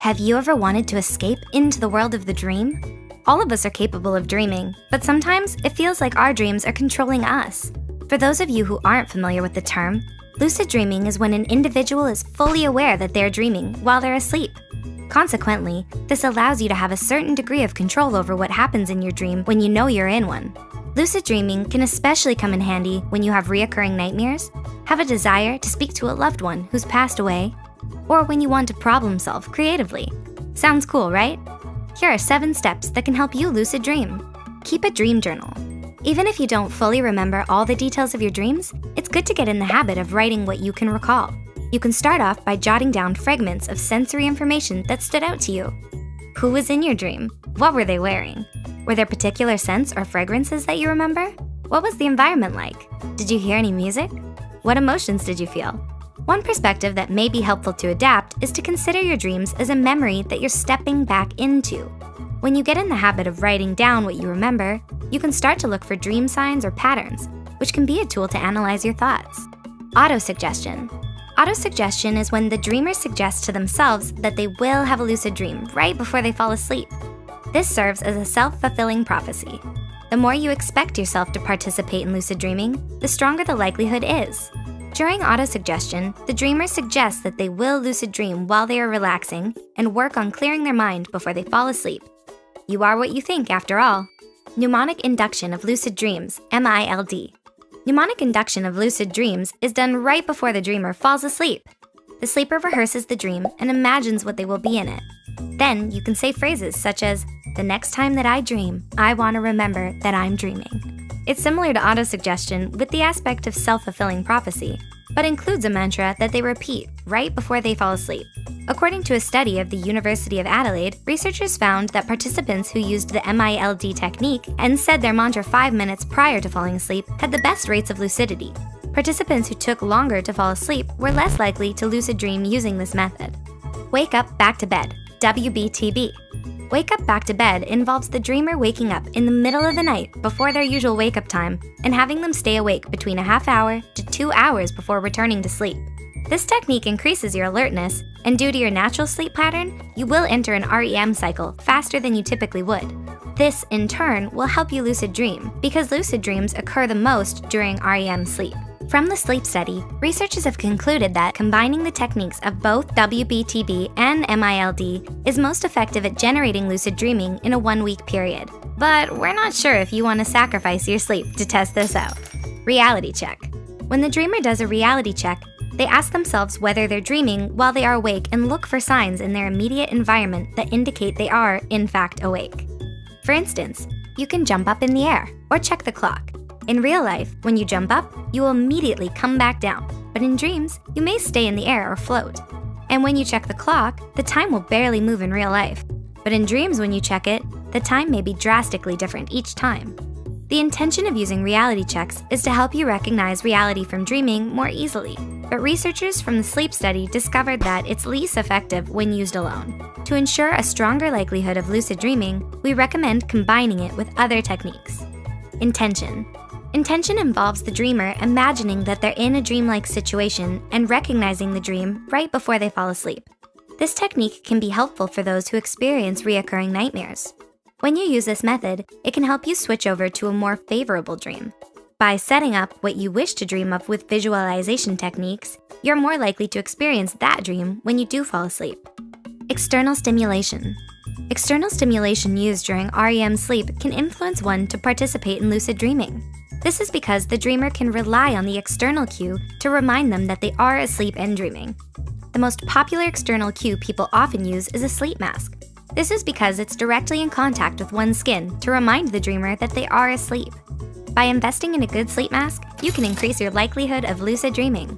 Have you ever wanted to escape into the world of the dream? All of us are capable of dreaming, but sometimes it feels like our dreams are controlling us. For those of you who aren't familiar with the term, lucid dreaming is when an individual is fully aware that they're dreaming while they're asleep. Consequently, this allows you to have a certain degree of control over what happens in your dream when you know you're in one. Lucid dreaming can especially come in handy when you have reoccurring nightmares, have a desire to speak to a loved one who's passed away, or when you want to problem solve creatively. Sounds cool, right? Here are 7 steps that can help you lucid dream. Keep a dream journal. Even if you don't fully remember all the details of your dreams, it's good to get in the habit of writing what you can recall. You can start off by jotting down fragments of sensory information that stood out to you. Who was in your dream? What were they wearing? Were there particular scents or fragrances that you remember? What was the environment like? Did you hear any music? What emotions did you feel? One perspective that may be helpful to adapt is to consider your dreams as a memory that you're stepping back into. When you get in the habit of writing down what you remember, you can start to look for dream signs or patterns, which can be a tool to analyze your thoughts. Autosuggestion. Autosuggestion is when the dreamer suggests to themselves that they will have a lucid dream right before they fall asleep. This serves as a self-fulfilling prophecy. The more you expect yourself to participate in lucid dreaming, the stronger the likelihood is. During autosuggestion, the dreamer suggests that they will lucid dream while they are relaxing and work on clearing their mind before they fall asleep. You are what you think, after all. Mnemonic induction of lucid dreams, MILD. Mnemonic induction of lucid dreams is done right before the dreamer falls asleep. The sleeper rehearses the dream and imagines what they will be in it. Then you can say phrases such as, "The next time that I dream, I want to remember that I'm dreaming." It's similar to autosuggestion with the aspect of self-fulfilling prophecy, but includes a mantra that they repeat right before they fall asleep. According to a study of the University of Adelaide, researchers found that participants who used the MILD technique and said their mantra 5 minutes prior to falling asleep had the best rates of lucidity. Participants who took longer to fall asleep were less likely to lucid dream using this method. Wake up back to bed, WBTB. Wake up back to bed involves the dreamer waking up in the middle of the night before their usual wake-up time and having them stay awake between a half hour to 2 hours before returning to sleep. This technique increases your alertness, and due to your natural sleep pattern, you will enter an REM cycle faster than you typically would. This, in turn, will help you lucid dream because lucid dreams occur the most during REM sleep. From the sleep study, researchers have concluded that combining the techniques of both WBTB and MILD is most effective at generating lucid dreaming in a 1-week period. But we're not sure if you want to sacrifice your sleep to test this out. Reality check. When the dreamer does a reality check, they ask themselves whether they're dreaming while they are awake and look for signs in their immediate environment that indicate they are, in fact, awake. For instance, you can jump up in the air or check the clock. In real life, when you jump up, you will immediately come back down, but in dreams, you may stay in the air or float. And when you check the clock, the time will barely move in real life. But in dreams, when you check it, the time may be drastically different each time. The intention of using reality checks is to help you recognize reality from dreaming more easily, but researchers from the sleep study discovered that it's least effective when used alone. To ensure a stronger likelihood of lucid dreaming, we recommend combining it with other techniques. Intention. Intention involves the dreamer imagining that they're in a dreamlike situation and recognizing the dream right before they fall asleep. This technique can be helpful for those who experience reoccurring nightmares. When you use this method, it can help you switch over to a more favorable dream. By setting up what you wish to dream of with visualization techniques, you're more likely to experience that dream when you do fall asleep. External stimulation. External stimulation used during REM sleep can influence one to participate in lucid dreaming. This is because the dreamer can rely on the external cue to remind them that they are asleep and dreaming. The most popular external cue people often use is a sleep mask. This is because it's directly in contact with one's skin to remind the dreamer that they are asleep. By investing in a good sleep mask, you can increase your likelihood of lucid dreaming.